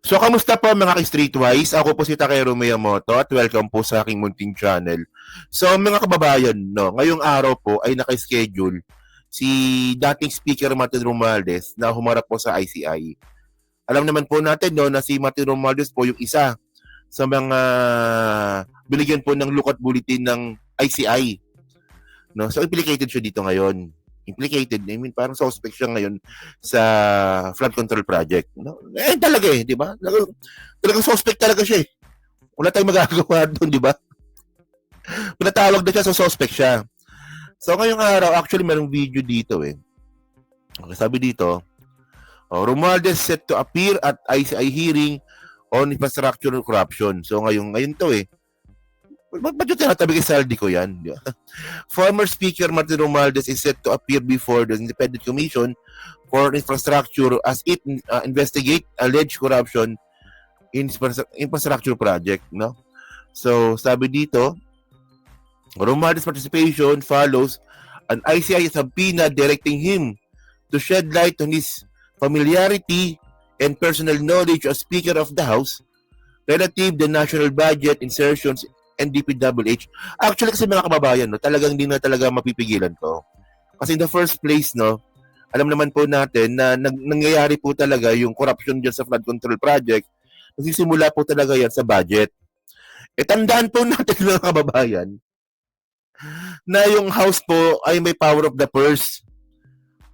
So, kamusta po mga ka-Streetwise? Ako po si Takero Miyamoto at welcome po sa aking munting channel. So, mga kababayan, no, ngayong araw po ay naka-schedule si dating Speaker Martin Romualdez na humarap po sa ICI. Alam naman po natin no, na si Martin Romualdez po yung isa sa mga binigyan po ng lookout bulletin ng ICI. No? So, implicated siya dito ngayon. Implicated, I mean, parang suspect siya ngayon sa flood control project. No? Talaga di ba? Talagang suspect talaga siya eh. Wala tayong magagawa doon, di ba? Pinatawag na siya, so suspect siya. So, ngayong araw, actually, merong video dito eh. Okay, sabi dito, Romualdez set to appear at ICI hearing on infrastructure corruption. So, ngayon to eh. Ba't yung tinatabi kay Saldi ko yan? Former Speaker Martin Romualdez is set to appear before the Independent Commission for Infrastructure as it investigate alleged corruption in infrastructure project. No? So, sabi dito, Romualdez participation follows an ICI subpoena directing him to shed light on his familiarity and personal knowledge as Speaker of the House relative the national budget insertions and DPWH. Actually kasi mga kababayan, no, talagang hindi na talaga mapipigilan to. Kasi in the first place, no, alam naman po natin na nangyayari po talaga yung corruption dyan sa flood control project. Nagsisimula po talaga yan sa budget. E tandaan po natin mga kababayan na yung House po ay may power of the purse.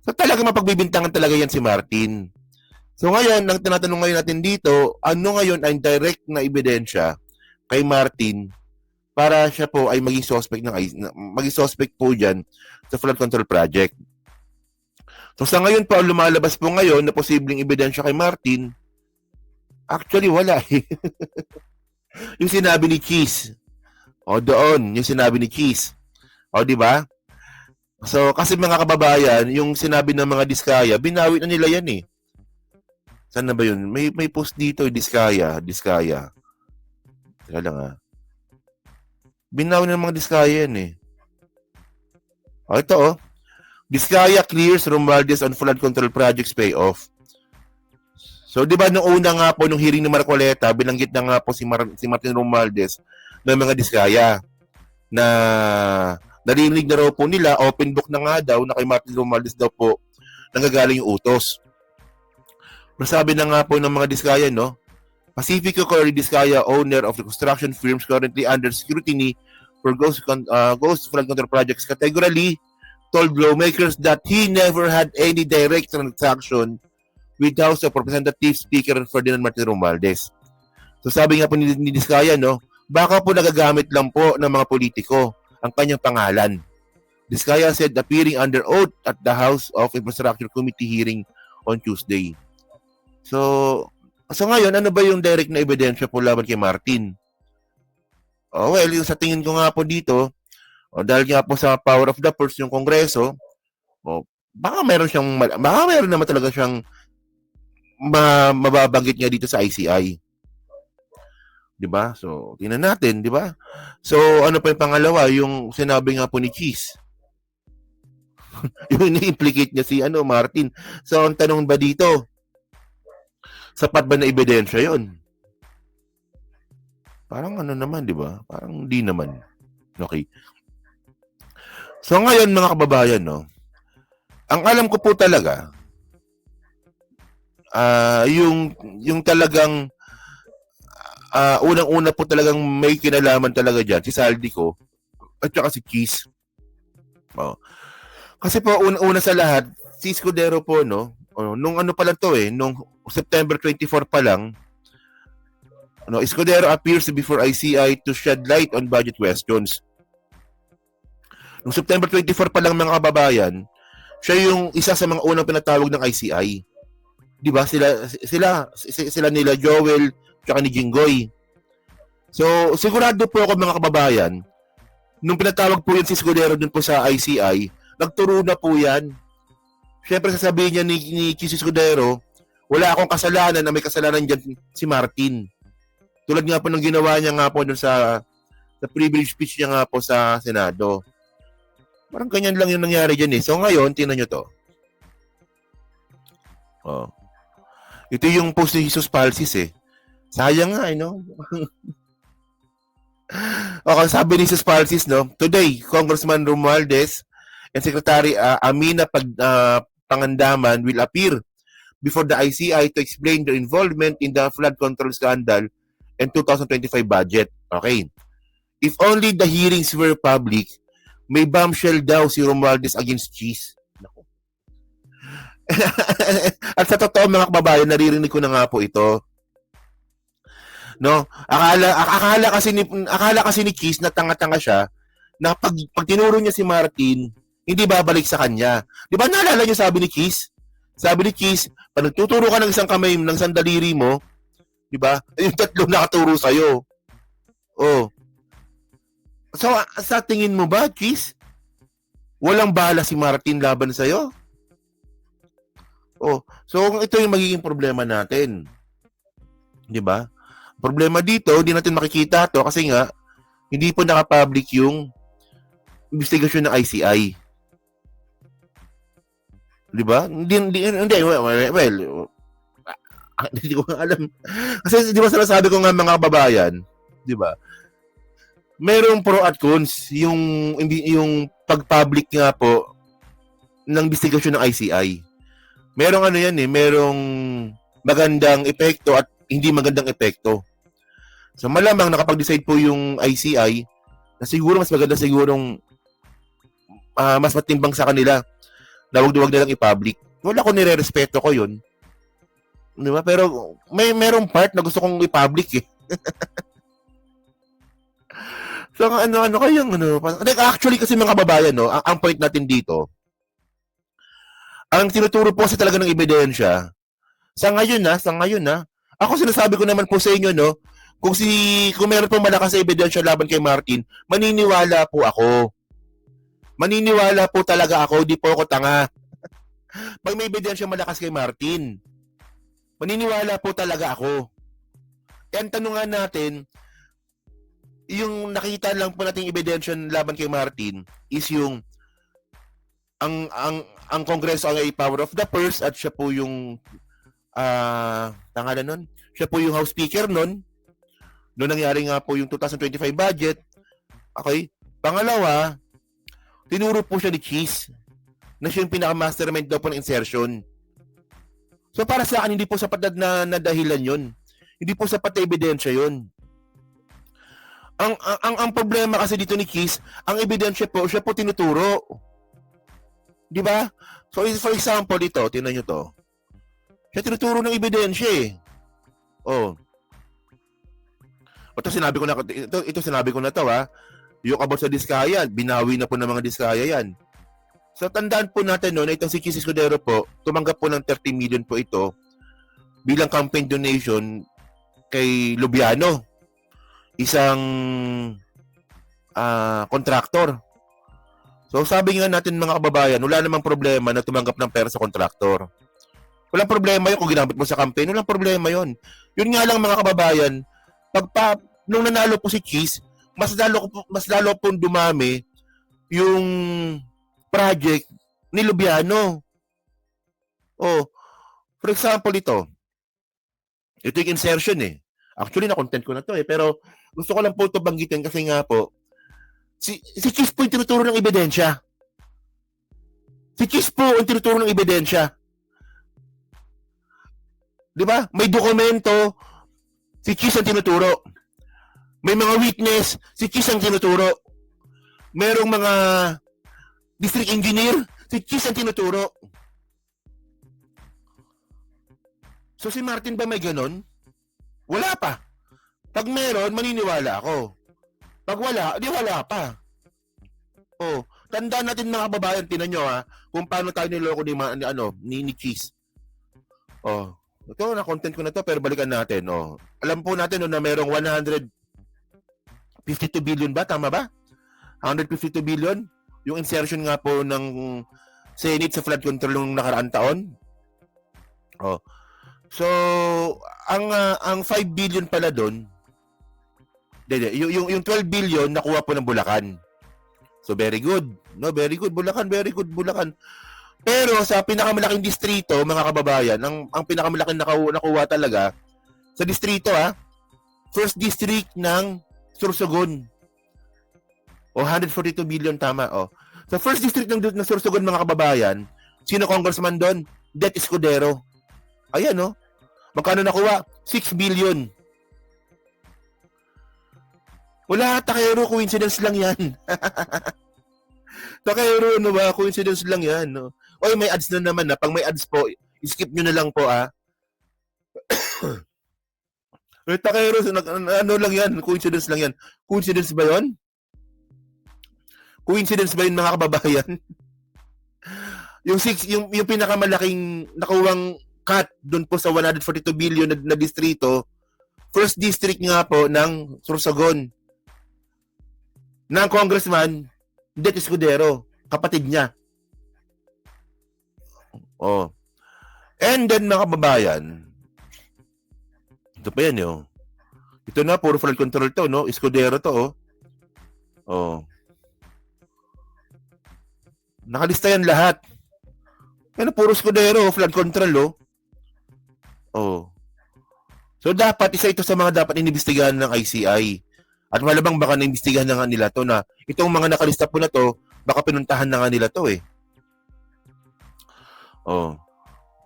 So talaga mapagbibintangan talaga yan si Martin. So ngayon, ang tinatanong ngayon natin dito, ano ngayon ang direct na ebidensya kay Martin para siya po ay maging suspect po diyan sa flood control project. So sa ngayon po, lumalabas po ngayon na posibleng ebidensya kay Martin, actually wala eh. Yung sinabi ni Cheese. O doon, yung sinabi ni Cheese. O di ba? So kasi mga kababayan, yung sinabi ng mga Diskaya, binawi na nila yan eh. Saan na ba yun? May post dito, Diskaya. Teka lang ah. Binawi ng mga Diskaya yan eh. O ito oh. Diskaya clears Romualdez on flood control projects payoff. So di ba nung una nga po, nung hearing ni Marcoleta, binanggit na nga po si Martin Romualdez ng mga Diskaya na narinig na raw po nila, open book na nga daw na kay Martin Romualdez daw po nanggagaling yung utos. Pero sabi na nga po ng mga Diskaya, no? Pacifico Corey Diskaya, owner of the construction firms currently under scrutiny for ghost flood control projects, categorically told lawmakers that he never had any direct transaction with House of Representatives Speaker Ferdinand Martin Romualdez. So sabi nga po ni Diskaya, no? Baka po nagagamit lang po ng mga politiko ang kanyang pangalan. Diskaya said appearing under oath at the House of Infrastructure Committee hearing on Tuesday. So ngayon, ano ba yung direct na ebidensya po laban kay Martin? Oh, well, yung sa tingin ko nga po dito, dahil nga po sa power of the purse yung Kongreso, baka meron naman talaga siyang mababanggit nga dito sa ICI. 'Di ba? So, tingnan natin, 'di ba? So, ano pa yung pangalawa, yung sinabi nga po ni Cheese. Yung ini-implicate niya si Martin. So, ang tanong ba dito, sapat ba na ebidensya yon? Parang naman, di ba? Parang di naman. Okay. So ngayon mga kababayan, no, ang alam ko po talaga, yung talagang unang-una po talagang may kinalaman talaga dyan, si Saldi ko, at saka si Cheese. Kasi po, una sa lahat, si Escudero po, no, nung pa lang to nung September 24 pa lang, Escudero appears before ICI to shed light on budget questions. Noong September 24 pa lang mga kababayan, siya yung isa sa mga unang pinatawag ng ICI. 'Di ba? Sila nila Joel tsaka ni Jinggoy. So, sigurado po ako mga kababayan, nung pinatawag po yun si Escudero dun po sa ICI, nagturo na po yan. Siyempre sasabihin niya ni Cheese Escudero, wala akong kasalanan na may kasalanan dyan si Martin. Tulad nga po ng ginawa niya nga po dun sa privilege speech niya nga po sa Senado. Parang ganyan lang yung nangyari dyan eh. So ngayon, tingnan nyo to. Ito yung post ni Jesus Palsis eh. Sayang nga, no? Okay, sabi ni Jesus Palsis, no? Today, Congressman Romualdez and Secretary Amina Pangandaman will appear before the ICI to explain their involvement in the flood control scandal and 2025 budget. Okay. If only the hearings were public, may bombshell daw si Romualdez against cheese. At sa totoo mga kababayan, naririnig ko na nga po ito. No? Akala kasi ni Cheese na tanga-tanga siya na pag tinuro niya si Martin, hindi babalik sa kanya. 'Di ba naalala niyo sabi ni Cheese? Sabi ni Cheese, pag nagtuturo ka ng isang kamay ng isang daliri mo, 'di ba? Yung tatlo nakaturo sa iyo. Oh. So sa tingin mo ba, Cheese? Walang bala si Martin laban sa iyo? Oh, so ito yung magiging problema natin. 'Di ba? Problema dito, hindi natin makikita 'to kasi nga hindi po naka-public yung investigasyon ng ICI. 'Di ba? Hindi hindi ko alam. Kasi di ba sinasabi ko nga mga kababayan, 'di ba? Merong pro at cons yung pag-public nga po ng investigasyon ng ICI. Merong ano yan eh, merong magandang epekto at hindi magandang epekto. So malamang nakapag-decide po yung ICI na siguro mas maganda sigurong mas matimbang sa kanila na wag na lang i-public. Wala ko nire-respeto ko yun. Di ba? Pero merong part na gusto kong i-public eh. So ano kayang actually kasi mga kababayan no, ang point natin dito, ang tinuturo po kasi talaga ng ebidensya. Sa ngayon na, ako sinasabi ko naman po sa inyo no, kung meron pong malakas na ebidensya laban kay Martin, maniniwala po ako. Maniniwala po talaga ako, di po ako tanga. Pag may ebidensya malakas kay Martin, maniniwala po talaga ako. Kaya tanungan natin, yung nakita lang po nating ebidensya laban kay Martin is yung ang Kongreso ay power of the purse at siya po yung tangalan nun. Siya po yung House Speaker nun. Noong nangyari nga po yung 2025 budget. Okay? Pangalawa, tinuro po siya ni Cheese na siya yung pinaka-mastermind daw po ng insertion. So para sa akin, hindi po sapat na dahilan yun. Hindi po sapat na ebidensya yun. Ang problema kasi dito ni Cheese, ang ebidensya po, siya po tinuturo. Di ba? So for example dito, tingnan niyo to. Siya tinuturo ng ebidensya eh. Oh. Ito sinabi ko na to ha. Yung about sa Diskaya, binawi na po ng mga Diskaya yan. So tandaan po natin no, na itong si Cheese Escudero po, tumanggap po ng 30 million po ito bilang campaign donation kay Lubiano, isang contractor. So sabi nga natin mga kababayan, wala namang problema na tumanggap ng pera sa contractor. Walang problema yun kung ginamit mo sa campaign, walang problema yun. Yun nga lang mga kababayan, nung nanalo po si Cheese, mas lalo pong dumami yung project ni Lubiano. Oh, for example ito yung insertion eh. Actually na-content ko na to eh, pero gusto ko lang po ito banggitin kasi nga po, si Cheese po yung tinuturo ng ebidensya. Si Cheese po yung tinuturo ng ebidensya. Di ba? May dokumento, si Cheese ang tinuturo. May mga witness, si Cheese ang tinuturo. Merong mga district engineer, si Cheese ang tinuturo. So si Martin ba may ganon? Wala pa. Pag meron, maniniwala ako. Pag wala, di wala pa. Oh, tandaan natin mga kababayan, tinan nyo ha, kung paano tayo niloko ni Cheese. Oh, ito na content ko na to pero balikan natin. Oh, alam po natin no, na merong 152 billion ba? Tama ba? 152 billion? Yung insertion nga po ng Senate sa flood control nung nakaraang taon. Oh. So, ang 5 billion pala doon, yung 12 billion nakuha po ng Bulacan. So, very good. No, very good. Bulacan, very good. Bulacan. Pero sa pinakamalaking distrito, mga kababayan, ang pinakamalaking nakuha talaga sa distrito first district ng Sorsogon. 142 billion tama. Sa first district ng Sorsogon, mga kababayan, sino congressman doon? Det Escudero. Ayan, magkano nakuha? 6 billion. Wala, Takero, coincidence lang yan. Takero, coincidence lang yan. Oy, may ads na naman. Pag may ads po, skip nyo na lang po, Takero, ano lang yan? Coincidence lang yan. Coincidence ba yon? Coincidence ba yun, mga kababayan? yung pinakamalaking nakuwang cut doon po sa 142 billion na distrito, first district nga po ng Sorsogon. Ng congressman, Det Escudero, kapatid niya. And then, mga kababayan, ito pa yan, ito na, puro flood control to, Escudero to, nakalista yan lahat. Puro Escudero, flood control, So, dapat, isa ito sa mga dapat inimbestigahan ng ICI. At malabang baka naimbestigahan na nga nila to na itong mga nakalista po na to, baka pinuntahan na nga nila to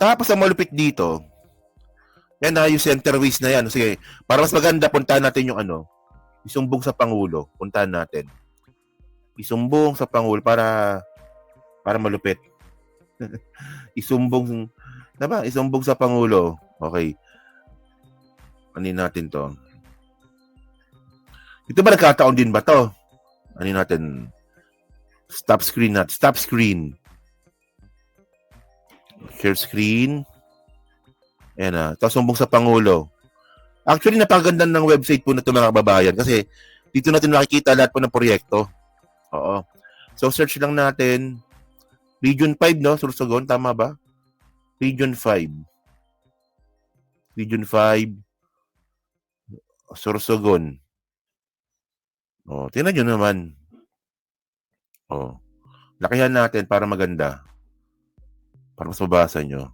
Tapos ang malupit dito, yan yung centerways na yan. Sige, para mas maganda, puntahan natin yung isumbong sa Pangulo. Puntahan natin. Isumbong sa Pangulo para malupit. Isumbong sa Pangulo. Okay. Anin natin to. Ito ba nagkataon din ba to? Anin natin. Stop screen. Share screen. Ayan Tapos sumbong sa Pangulo. Actually, napaganda ng website po na ito, mga kababayan. Kasi dito natin makikita lahat po ng proyekto. Oo. So, search lang natin. Region 5, Sorsogon, tama ba? Region 5. Sorsogon. Tingnan nyo naman. Lakihan natin para maganda. Para mas mabasa nyo.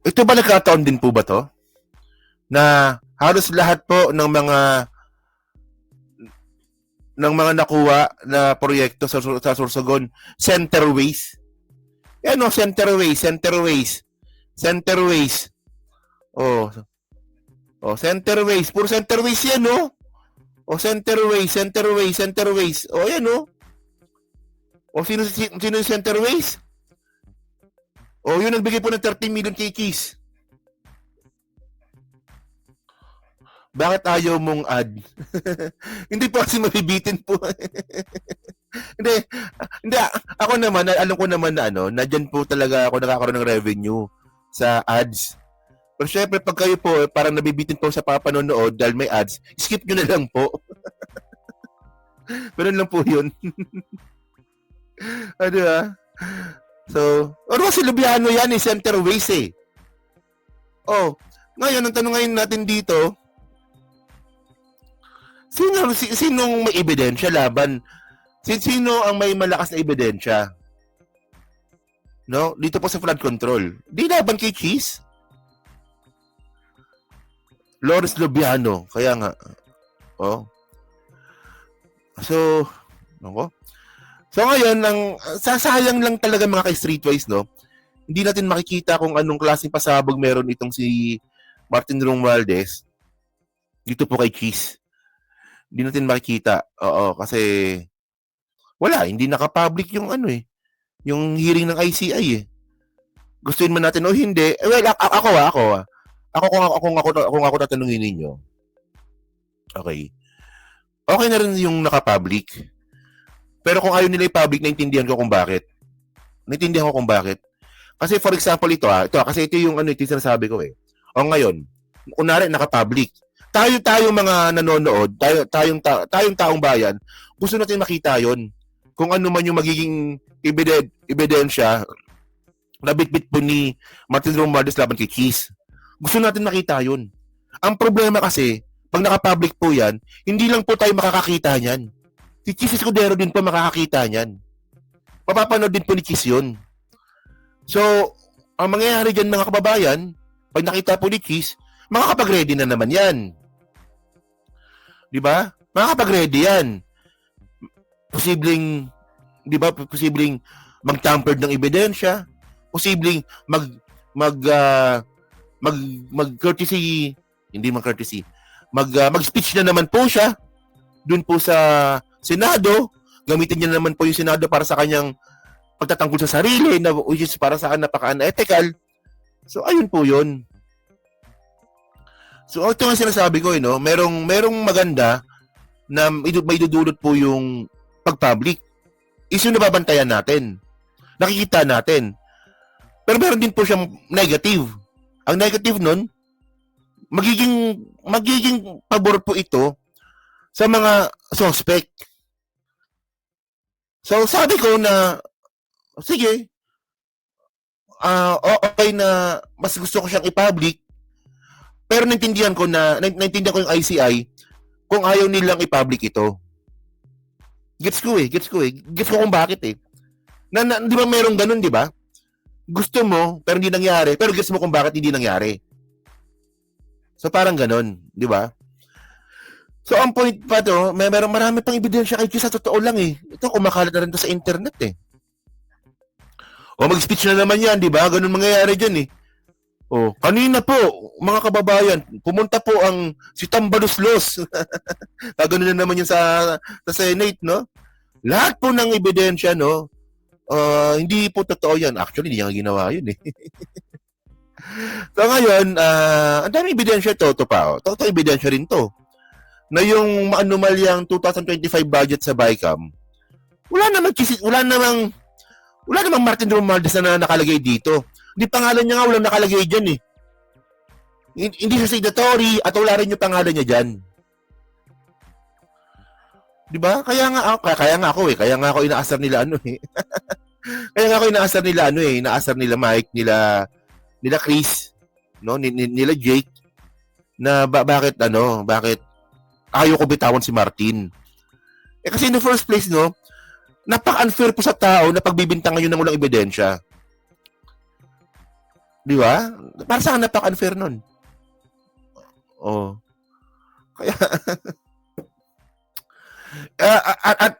Ito ba nagkataon din po ba to? Na halos lahat po ng mga nakuha na proyekto sa Sorsogon, centerways. Centerways. Centerways. Centerways. Puro centerways yan, Centerways. Yan, sino yung centerways? Yun nagbigay po ng 13 million kay Keys. Bakit ayaw mong add? Hindi po kasi mabibitin po. Hindi. Ako naman, alam ko naman na na dyan po talaga ako nakakaroon ng revenue sa ads. Pero syempre, pag kayo po, parang nabibitin po sa papanonood dahil may ads, skip nyo na lang po. Pero lang po yun. Diba? So, si Lubiano yan, centerways ngayon, ang tanong ngayon natin dito, sinong may ebidensya laban? Sino ang may malakas na ebidensya? Dito po sa flood control. Di laban kay Cheese? Lawrence Lubiano. Kaya nga. So, So ngayon, sasayang lang talaga mga ka-streetwise, Hindi natin makikita kung anong klaseng pasabog meron itong si Martin Romualdez dito po kay Cheese. Hindi natin makikita. Kasi wala, hindi naka-public yung yung hearing ng ICI Gustuin man natin o hindi. Well, kung ako tatanungin ninyo. Okay. Okay na rin yung naka-public. Pero kung ayaw nila i-public, naintindihan ko kung bakit. Kasi for example, ito kasi ito yung ito yung sinasabi ko ngayon, kunwari naka-public. Tayo mga nanonood, tayong taong bayan, gusto natin makita yon. Kung ano man yung magiging ebidensya na bitbit po ni Martin Romualdez laban kay Cheese. Gusto natin makita yon. Ang problema kasi, pag naka-public po yan, hindi lang po tayo makakakita niyan. Si Cheese Escudero din po makakakita niyan. Mapapanood din po ni Cheese yun. So, ang mangyayari dyan mga kababayan, pag nakita po ni Cheese, makakapag-ready na naman yan. Di ba? Makakapag-ready yan. Posibleng, di ba, posibleng mag-tampered ng ebidensya, posibleng mag courtesy, hindi man courtesy, mag-speech na naman po siya dun po sa Senado, gamitin niya naman po yung Senado para sa kanyang pagtatanggol sa sarili, na which is para sa akin napaka-unethical. So, ayun po yun. So, ito nga sinasabi ko, no? Merong maganda na may dudulot po yung pag-public. Is yung nababantayan natin. Nakikita natin. Pero meron din po siyang negative. Ang negative nun, magiging pabor po ito sa mga suspect. So, sabi ko na, sige, okay na mas gusto ko siyang i-public, pero naintindihan ko yung ICI kung ayaw nilang i-public ito. Gets ko kung bakit eh. Di ba merong ganun, di ba? Gusto mo, pero hindi nangyari, pero gets mo kung bakit hindi nangyari. So, parang ganun, di ba? So, ang point pa to, merong marami pang ebidensya kay Q sa totoo lang eh. Ito, kumakalat na rin to sa internet eh. O, mag-speech na naman yan, di ba? Ganun mangyayari dyan eh. O, kanina po, mga kababayan, pumunta po si Tambaluslos. Ganun na naman yun sa Senate, no? Lahat po ng ebidensya, no? Hindi po totoo yan. Actually, hindi niya ginawa yun eh. So, ngayon, ang daming ebidensya to pa. Totoo ebidensya rin to. Na yung maanumalyang 2025 budget sa BICAM, wala namang Martin Romualdez na nakalagay dito. Hindi pangalan niya nga, walang nakalagay dyan eh. Hindi siya signatory at wala rin yung pangalan niya dyan. Di ba? Kaya nga ako inaasar nila inaasar nila Mike, nila Chris, no, nila Jake, na bakit ayaw ko bitawan si Martin. Eh kasi in the first place, no, napaka-unfair po sa tao na pagbibintang ngayon ng walang ebidensya. Di ba? Para sa akin, napaka-unfair nun. Oh. Kaya,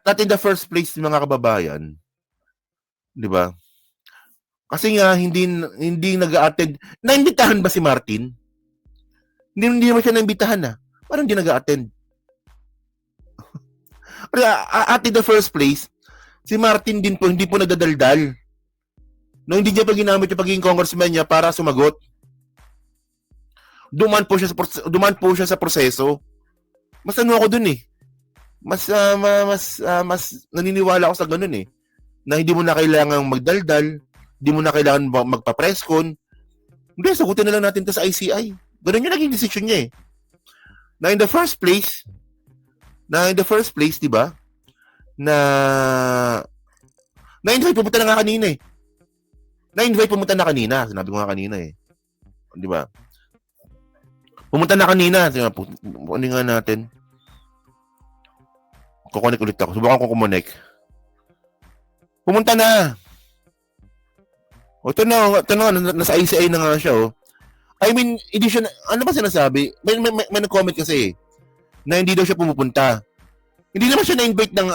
at in the first place, mga kababayan, di ba? Kasi nga, hindi nag-a-attend. Naimbitahan ba si Martin? Hindi naman siya naimbitahan na. Parang hindi nag-a-attend. At in the first place, si Martin din po, hindi po nagdadaldal. No, hindi niya pa ginamit yung pagiging congressman niya para sumagot. Duman po siya sa proseso. Mas ako dun eh. Mas naniniwala ako sa ganun eh. Na hindi mo na kailangang magdaldal, hindi mo na kailangan magpa-presscon. Hindi, sagutin na lang natin to sa ICI. Ganun yung naging decision niya eh. Na in the first place, di ba? Na-invite pumunta na nga kanina eh. Na-invite pumunta na kanina. Sinabi ko nga kanina eh. Di ba? Pumunta na kanina. Ano nga natin? Kukonek ulit ako. Subukan ko kumunik. Pumunta na. O, ito na, nasa ICI na nga siya, oh. I mean, hindi siya, ano ba sinasabi? May nag-comment kasi, na hindi daw siya pumupunta. Hindi naman siya na-invite ng,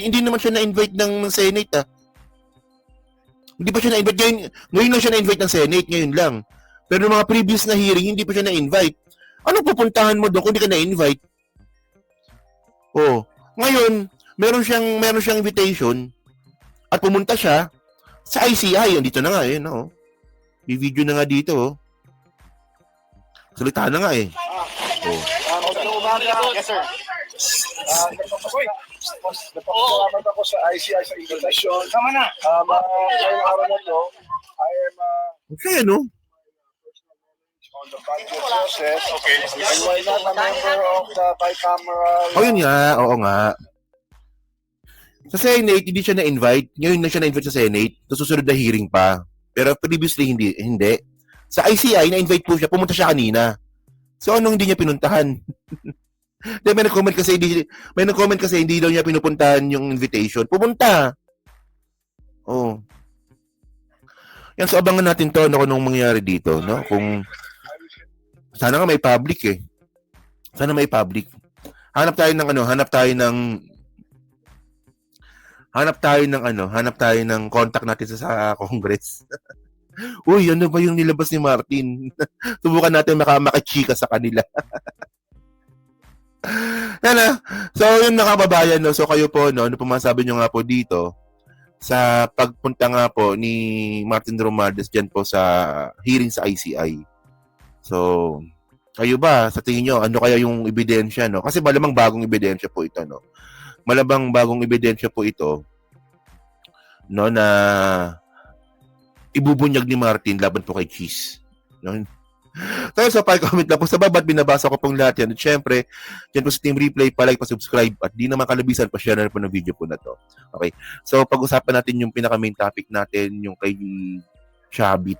hindi naman siya na-invite ng Senate, ah. Hindi pa siya na-invite. Ngayon lang siya na-invite ng Senate, ngayon lang. Pero mga previous na hearing, hindi pa siya na-invite. Anong pupuntahan mo doon kung hindi ka na-invite? Oh, ngayon, meron siyang invitation at pumunta siya sa ICI. Andito na nga eh, no? May video na nga dito, oh. Salita na nga eh. Oh. Yes, sir. Nagpapasalamat ako sa ICI sa invitation. Tama na. Ngayong araw na to, I am okay, no? on the budget process. Okay. And why not a member of the bicameral... Oh, yun nga. Oo nga. Sa Senate, hindi siya na-invite. Ngayon na siya na-invite sa Senate. Tapos susunod na hearing pa. Pero previously, hindi. Sa ICI, na-invite po siya. Pumunta siya kanina. So, anong hindi niya pinuntahan? May nag-comment kasi hindi daw niya pinupuntahan yung invitation. Pumunta. Oh. Yan, so abangan natin to, ano, kung anong mangyayari dito, no? Kung, sana nga may public eh. Sana may public. Hanap tayo ng contact natin sa Congress. Uy, ano ba yung nilabas ni Martin? Subukan natin makachika sa kanila. Yan na. So, yung nakababayan, no? So, kayo po, no? Ano po masabi nyo nga po dito sa pagpunta nga po ni Martin Romualdez dyan po sa hearing sa ICI. So, kayo ba, sa tingin nyo, ano kaya yung ebidensya, no? Kasi malamang bagong ebidensya po ito, no? Malamang bagong ebidensya po ito, no, na ibubunyag ni Martin laban po kay Cheese. No? Tayo sa comment lang po sa baba at binabasa ko pong lahat yan. At syempre, dyan po sa Team Replay, palike, pa-subscribe at di naman kalabisan, pa-share na po ng video po na to. Okay? So, pag-usapan natin yung pinaka-main topic natin, yung kay Shabit.